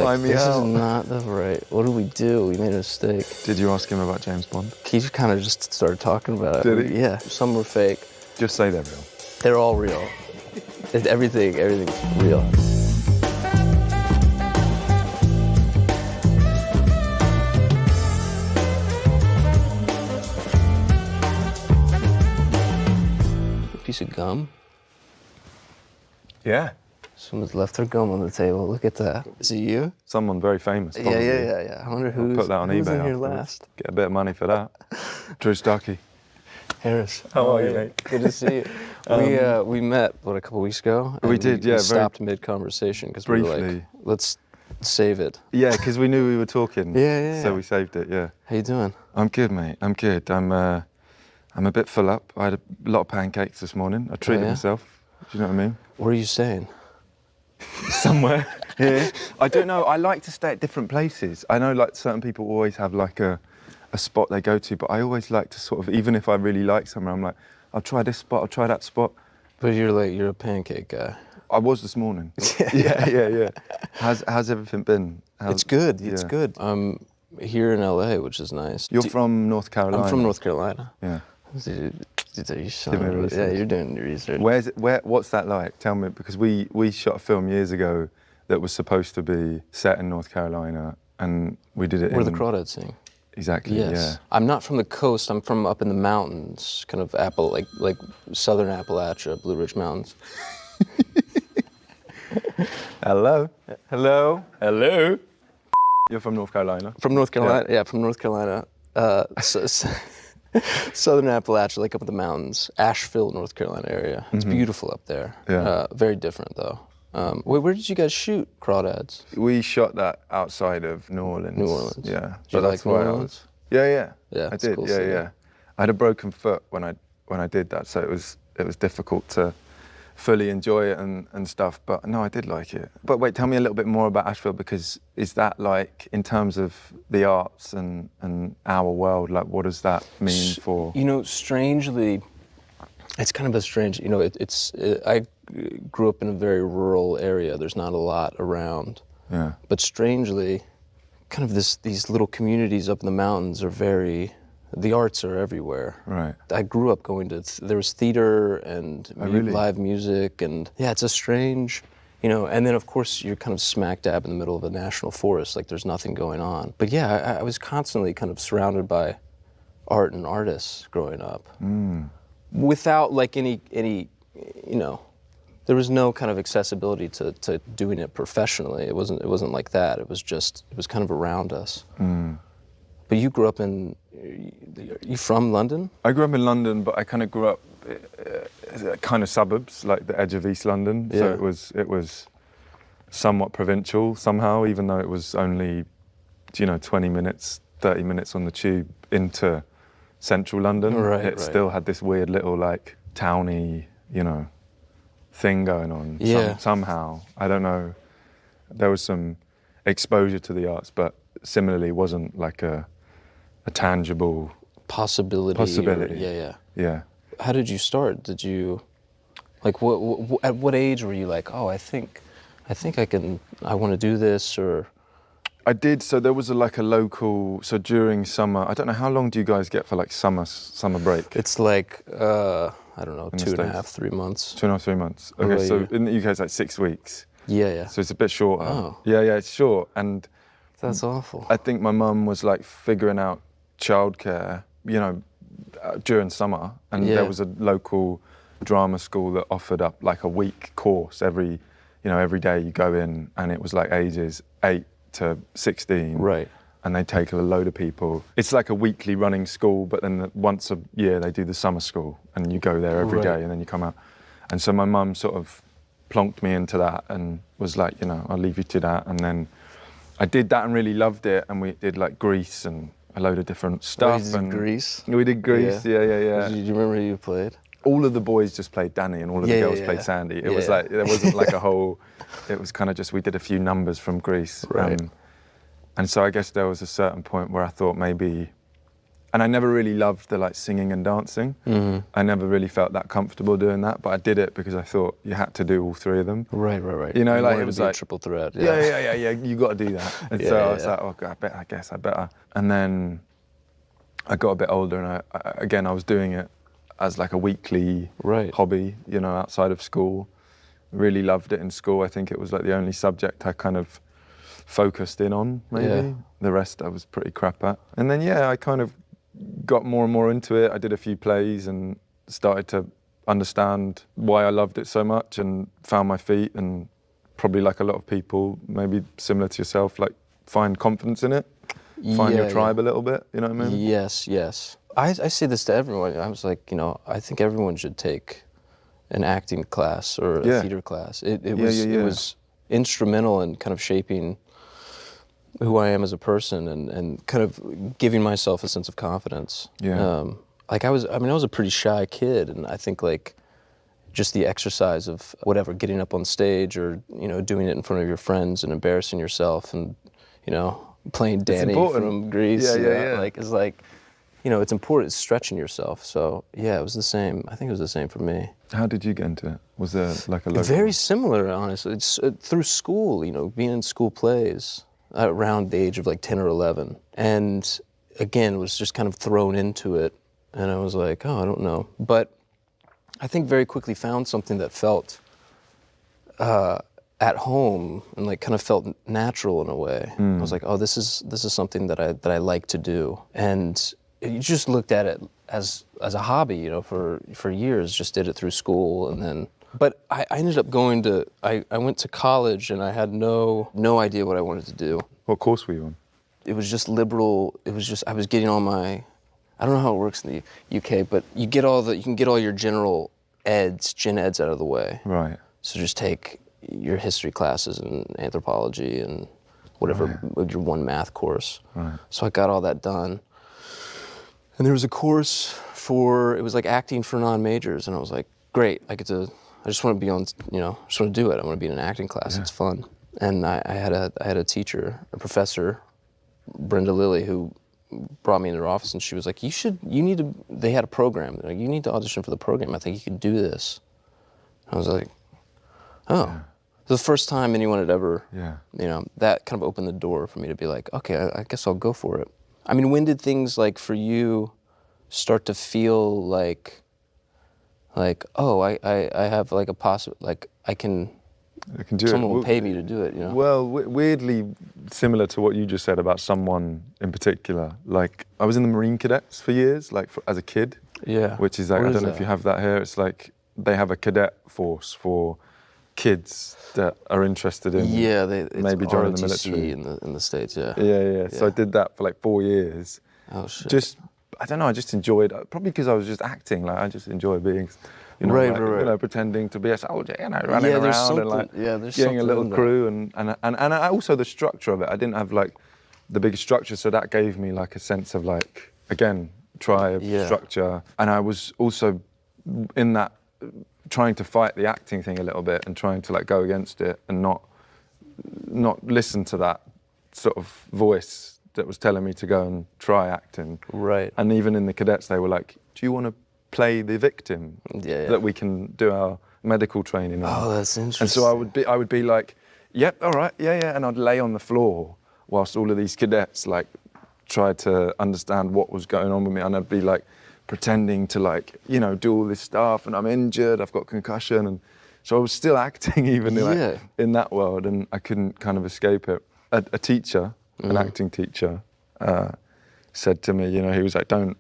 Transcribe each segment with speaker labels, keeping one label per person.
Speaker 1: like,
Speaker 2: Find me
Speaker 1: this
Speaker 2: out.
Speaker 1: is not the right. What did we do? We made a mistake.
Speaker 2: Did you ask him about James Bond?
Speaker 1: He just kind of just started talking about it.
Speaker 2: Did he?
Speaker 1: Yeah. Some were fake.
Speaker 2: Just say they're real.
Speaker 1: They're all real. Everything's real. Piece of gum.
Speaker 2: Yeah.
Speaker 1: Someone's left their gum on the table. Look at that. Is it you?
Speaker 2: Someone very famous.
Speaker 1: Yeah,
Speaker 2: Probably.
Speaker 1: yeah. I wonder who's
Speaker 2: Put that on
Speaker 1: who's
Speaker 2: eBay
Speaker 1: in here
Speaker 2: afterwards.
Speaker 1: last.
Speaker 2: Get a bit of money for that. Drew Starkey.
Speaker 1: Harris.
Speaker 2: How are you, mate?
Speaker 1: Good to see you. We met, a couple weeks ago?
Speaker 2: We did, yeah,
Speaker 1: We
Speaker 2: very
Speaker 1: stopped mid-conversation because we were like,
Speaker 2: briefly.
Speaker 1: let's save it.
Speaker 2: Yeah, because we knew we were talking.
Speaker 1: Yeah.
Speaker 2: So we saved it, yeah.
Speaker 1: How you doing?
Speaker 2: I'm good, mate. I'm good. I'm a bit full up. I had a lot of pancakes this morning. I treated
Speaker 1: yeah?
Speaker 2: myself. Do you know what I mean?
Speaker 1: Where are you staying?
Speaker 2: Somewhere here. I don't know. I like to stay at different places. I know like certain people always have like a spot they go to, but I always like to sort of, even if I really like somewhere, I'm like, I'll try this spot, I'll try that spot.
Speaker 1: But you're a pancake guy.
Speaker 2: I was this morning. Yeah. How's everything been?
Speaker 1: It's good. It's good. I'm here in LA, which is nice.
Speaker 2: You're from North Carolina.
Speaker 1: I'm from North Carolina.
Speaker 2: Yeah.
Speaker 1: You're doing your research.
Speaker 2: What's that like? Tell me, because we shot a film years ago that was supposed to be set in North Carolina, and we did it
Speaker 1: Where the crawdads sing.
Speaker 2: Exactly,
Speaker 1: yes.
Speaker 2: yeah.
Speaker 1: I'm not from the coast. I'm from up in the mountains, kind of like southern Appalachia, Blue Ridge Mountains.
Speaker 2: Hello.
Speaker 1: Hello.
Speaker 2: Hello. You're from North Carolina?
Speaker 1: From North Carolina, yeah from North Carolina. Southern Appalachia, like up in the mountains. Asheville, North Carolina area. It's beautiful up there.
Speaker 2: Yeah.
Speaker 1: Very different though. Where did you guys shoot Crawdads?
Speaker 2: We shot that outside of New Orleans.
Speaker 1: New Orleans.
Speaker 2: Yeah.
Speaker 1: Did you like New Orleans?
Speaker 2: Yeah.
Speaker 1: Yeah,
Speaker 2: I
Speaker 1: it's a
Speaker 2: did.
Speaker 1: cool
Speaker 2: Yeah,
Speaker 1: city.
Speaker 2: yeah. I had a broken foot when I did that, so it was difficult to fully enjoy it and stuff. But no, I did like it. But wait, tell me a little bit more about Asheville, because is that like, in terms of the arts and our world, like what does that mean for?
Speaker 1: You know, strangely, it's kind of a strange, you know, I grew up in a very rural area. There's not a lot around.
Speaker 2: Yeah.
Speaker 1: But strangely, kind of these little communities up in the mountains are the arts are everywhere.
Speaker 2: Right.
Speaker 1: I grew up going to, there was theater and
Speaker 2: really?
Speaker 1: live music, and yeah, it's a strange, you know, and then of course you're kind of smack dab in the middle of a national forest, like there's nothing going on. But yeah, I was constantly kind of surrounded by art and artists growing up. Without like any, you know, there was no kind of accessibility to doing it professionally. It wasn't like that. It was kind of around us. But you grew up you from London?
Speaker 2: I grew up in London, but I kind of grew up kind of suburbs, like the edge of East London.
Speaker 1: Yeah.
Speaker 2: So it was somewhat provincial somehow, even though it was only, 20 minutes, 30 minutes on the tube into central London. It still had this weird little like towny, thing going on.
Speaker 1: Yeah.
Speaker 2: Somehow. I don't know. There was some exposure to the arts, but similarly wasn't like a tangible
Speaker 1: possibility.
Speaker 2: Yeah.
Speaker 1: How did you start? Did you, like, at what age were you like, oh, I think I want to do this, or?
Speaker 2: I did. So there was a local. So during summer, I don't know, how long do you guys get for like summer break?
Speaker 1: It's like I don't know,
Speaker 2: In the
Speaker 1: 2.5,
Speaker 2: States?
Speaker 1: 3 months.
Speaker 2: 2.5, 3 months.
Speaker 1: What
Speaker 2: Okay,
Speaker 1: about
Speaker 2: so
Speaker 1: you?
Speaker 2: in the UK it's like 6 weeks.
Speaker 1: Yeah.
Speaker 2: So it's a bit shorter.
Speaker 1: Oh.
Speaker 2: Yeah, it's short. And
Speaker 1: That's awful.
Speaker 2: I think my mum was like figuring out childcare, during summer, and
Speaker 1: Yeah.
Speaker 2: there was a local drama school that offered up like a week course every day you go in, and it was like ages 8 to 16.
Speaker 1: Right.
Speaker 2: And they take a load of people. It's like a weekly running school, but then once a year they do the summer school, and you go there every day, and then you come out. And so my mum sort of plonked me into that and was like, I'll leave you to that. And then I did that and really loved it, and we did like Greece and a load of different stuff.
Speaker 1: You did Greece?
Speaker 2: We did Greece, yeah.
Speaker 1: Do you remember who you played?
Speaker 2: All of the boys just played Danny, and all of the girls played Sandy. It was like, there wasn't like a whole, it was kind of just, we did a few numbers from Greece.
Speaker 1: Right.
Speaker 2: And so I guess there was a certain point where I thought maybe And I never really loved the like singing and dancing. I never really felt that comfortable doing that, but I did it because I thought you had to do all three of them.
Speaker 1: Right.
Speaker 2: You know, like
Speaker 1: wanted
Speaker 2: it was
Speaker 1: to be
Speaker 2: like
Speaker 1: a triple threat.
Speaker 2: yeah. You got to do that. And so I was like, oh God, I guess I better. And then I got a bit older, and I was doing it as like a weekly hobby, you know, outside of school. Really loved it in school. I think it was like the only subject I kind of focused in on, maybe.
Speaker 1: Yeah.
Speaker 2: The rest I was pretty crap at. And then, I kind of got more and more into it. I did a few plays and started to understand why I loved it so much and found my feet, and probably like a lot of people, maybe similar to yourself, like find confidence in it, find your tribe a little bit, you know what I mean?
Speaker 1: Yes. I say this to everyone. I was like, I think everyone should take an acting class or a theater class. It was instrumental in kind of shaping who I am as a person and kind of giving myself a sense of confidence. I was a pretty shy kid, and I think like just the exercise of whatever, getting up on stage or, doing it in front of your friends and embarrassing yourself and, playing Danny from Greece. It's important, it's stretching yourself. So it was the same. I think it was the same for me.
Speaker 2: How did you get into it? Was there like a local?
Speaker 1: Very similar, honestly. It's through school, being in school plays around the age of like 10 or 11. And again, was just kind of thrown into it. And I was like, oh, I don't know. But I think very quickly found something that felt at home and like kind of felt natural in a way. I was like, oh, this is something that I like to do. And you just looked at it as a hobby, for years, just did it through school. And then, but I ended up I went to college and I had no idea what I wanted to do.
Speaker 2: What course were you on?
Speaker 1: It was just liberal. I was getting all my, I don't know how it works in the UK, but you can get all your gen eds out of the way.
Speaker 2: Right.
Speaker 1: So just take your history classes and anthropology and whatever, your one math course.
Speaker 2: Right.
Speaker 1: So I got all that done. And there was a course it was like acting for non-majors, and I was like, great, I just want to be on, just want to do it. I want to be in an acting class, it's fun. And I had a teacher, a Brenda Lilly, who brought me into her office, and she was like, they had a program, like, you need to audition for the program, I think you could do this. I was like, oh. Yeah. It was the first time anyone had ever, that kind of opened the door for me to be like, okay, I guess I'll go for it. I mean, when did things like for you start to feel like oh, I have like a like I can do someone will pay me to do it,
Speaker 2: Well, weirdly similar to what you just said about someone in particular. Like I was in the Marine Cadets for years, like as a kid.
Speaker 1: Yeah.
Speaker 2: Which is like, I don't know if you have that here. It's like they have a cadet force for kids that are interested in maybe joining the military
Speaker 1: in the States.
Speaker 2: So I did that for like 4 years.
Speaker 1: Oh shit.
Speaker 2: Just I don't know, I just enjoyed it, probably because I was just acting, like I just enjoy being pretending to be a soldier, running around and like getting a little crew and I also the structure of it. I didn't have like the big structure, so that gave me like a sense of like, again, tribe, structure. And I was also in that trying to fight the acting thing a little bit and trying to like go against it and not listen to that sort of voice that was telling me to go and try acting.
Speaker 1: Right.
Speaker 2: And even in the cadets, they were like, do you want to play the victim? That we can do our medical training on.
Speaker 1: Oh, that's interesting.
Speaker 2: And so I would be like, yep, all right, yeah. And I'd lay on the floor whilst all of these cadets like tried to understand what was going on with me. And I'd be like pretending to like, do all this stuff, and I'm injured, I've got concussion. And so I was still acting even in that world, and I couldn't kind of escape it. A teacher, an acting teacher, said to me, he was like, don't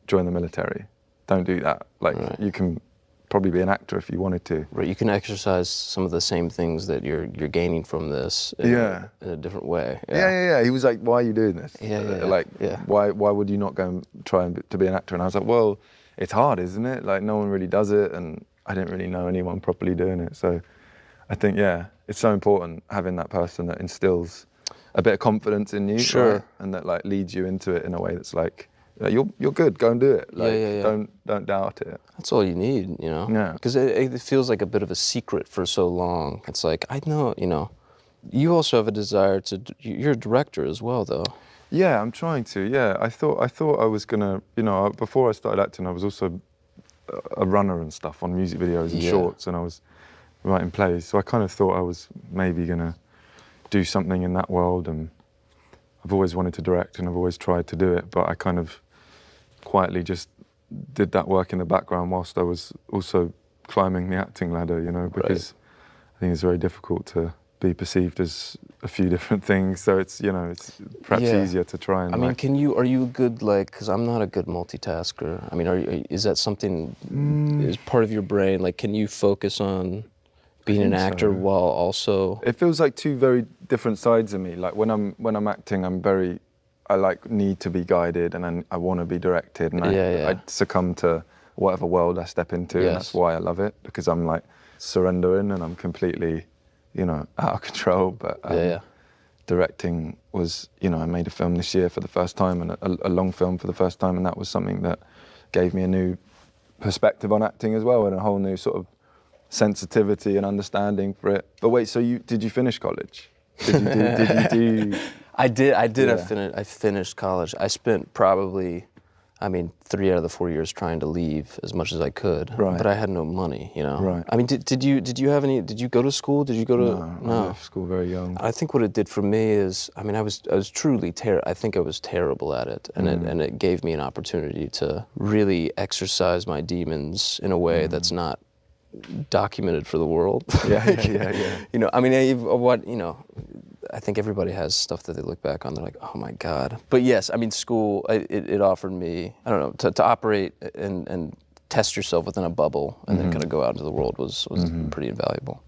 Speaker 2: join the military. Don't do that. Like, you can probably be an actor if you wanted to. Right, you can exercise some of the same things that you're gaining from this in a different way. Yeah. He was like, why are you doing this? Why would you not go and try to be an actor? And I was like, well, it's hard, isn't it? Like, no one really does it, and I didn't really know anyone properly doing it. So I think, it's so important having that person that instills a bit of confidence in you, right? And that like leads you into it in a way that's like, you're good, go and do it. Like, don't doubt it. That's all you need, Yeah. Because it feels like a bit of a secret for so long. It's like, I know, you also have a desire you're a director as well, though. Yeah, I'm trying to. Yeah, I thought I was gonna. You know, before I started acting, I was also a runner and stuff on music videos and
Speaker 1: Yeah.
Speaker 2: shorts, and I was writing plays. So I kind of thought I was maybe gonna do something in that world, and I've always wanted to direct, and I've always tried to do it, but I kind of quietly just did that work in the background whilst I was also climbing the acting ladder. You know, because I think it's very difficult to be perceived as a few different things, so it's, you know, it's perhaps
Speaker 1: Yeah.
Speaker 2: easier to try and
Speaker 1: I mean,
Speaker 2: like,
Speaker 1: are you a good, like, because I'm not a good multitasker. I mean, is that something, is part of your brain, like, can you focus on being an
Speaker 2: think
Speaker 1: actor
Speaker 2: so.
Speaker 1: while also,
Speaker 2: it feels like two very different sides of me. Like when I'm acting, I like need to be guided, and I want to be directed, and I succumb to whatever world I step into, and that's
Speaker 1: Yes.
Speaker 2: why I love it, because I'm like surrendering and I'm completely, you know, out of control. But directing was, you know, I made a film this year for the first time, and a long film for the first time, and that was something that gave me a new perspective on acting as well, and a whole new sort of sensitivity and understanding for it. But wait, so did you finish college? Did you do?
Speaker 1: I did.
Speaker 2: Yeah.
Speaker 1: I finished college. I spent probably, I mean, 3 out of the 4 years trying to leave as much as I could.
Speaker 2: Right.
Speaker 1: But I had no money, you know.
Speaker 2: Right.
Speaker 1: I mean, did you have any? Did you go to school? Did you go to?
Speaker 2: I left school very young.
Speaker 1: I think what it did for me is, I mean, I was truly I think I was terrible at it, and it gave me an opportunity to really exercise my demons in a way that's not documented for the world.
Speaker 2: Yeah.
Speaker 1: You know, I mean, I think everybody has stuff that they look back on, they're like, oh my God. But yes, I mean, school, it offered me, I don't know, to operate and test yourself within a bubble and then kind of go out into the world was pretty invaluable.